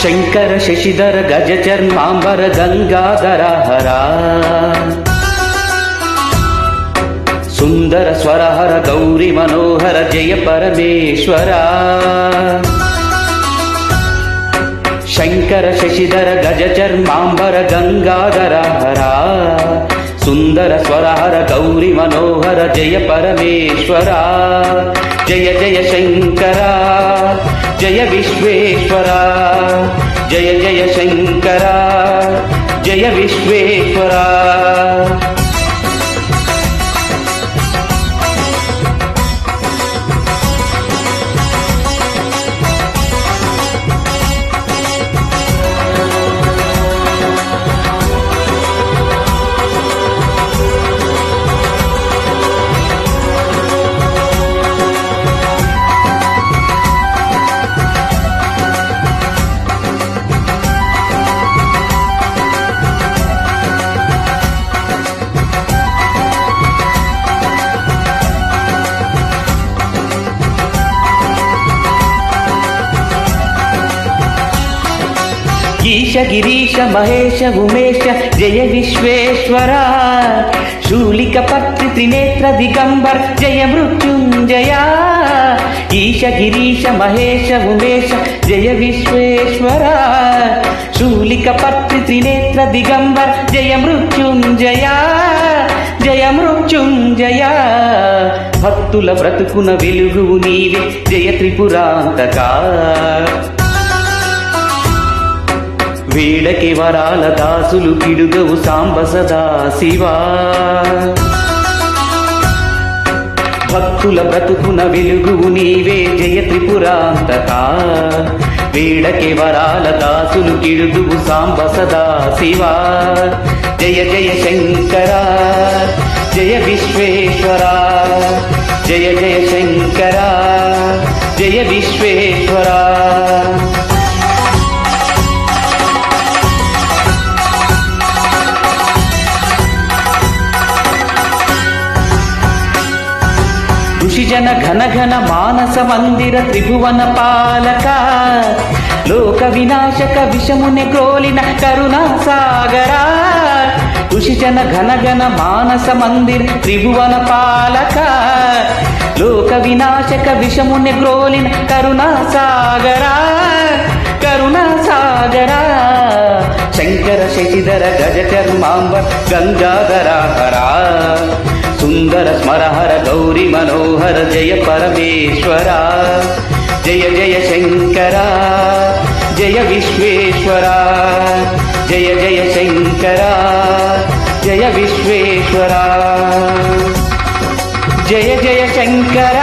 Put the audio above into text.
శంకర శశిధర గజ చర్మాంబర గంగాధర హరా సుందర స్వరహర గౌరీ మనోహర జయ పరమేశ్వర శంకర శశిధర గజ చర్మాంబర గంగాధర హరా సుందర స్వరహర గౌరీ మనోహర జయ పరమేశ్వర జయ జయ శంకర జయ విశ్వేశ్వర జయ జయ శంకర జయ విశ్వేశ్వర ఈశ గిరీశ మహేశ ఉమేశ జయ విశ్వేశ్వర శూలిక పత్రి త్రినేత్ర దిగంబర్ జయ మృత్యుంజయ ఈశ గిరీశ మహేశ ఉమేశ జయ విశ్వేశ్వర శూలిక పత్రి త్రినేత్ర దిగంబర్ జయ మృత్యుంజయ జయ మృత్యుంజయ భక్తుల బ్రతుకున వెలుగు నీవే జయ త్రిపురాంతకా వేడకి వరాల దాసులు కిడుగవు సాంబ సదా శివా భక్తుల బ్రతుకున వెలుగు నీవే జయ త్రిపురాంతకా వేడకి వరాల దాసులు కిడుగవు సాంబ సదా శివా జయ జయ శంకర జయ విశ్వేశ్వర జయ జయ శంకర జయ విశ్వేశ్వర ఋషిజన ఘన ఘన మానస మందిర త్రిభువన పాలక లోక వినాశక విషముని క్రోలిన కరుణా సాగర ఋషిజన ఘన ఘన మానస మందిర త్రిభువన పాలక లోక వినాశక విషముని క్రోలిన కరుణా సాగర కరుణా సాగర శంకర శశిధర గజ చర్మాంబర గంగాధర హరా సుందర స్మరహర గౌరీ మనోహర జయ పరమేశ్వర జయ జయ శంకర జయ విశ్వేశ్వర జయ జయ శంకర జయ విశ్వేశ్వర జయ జయ శంకర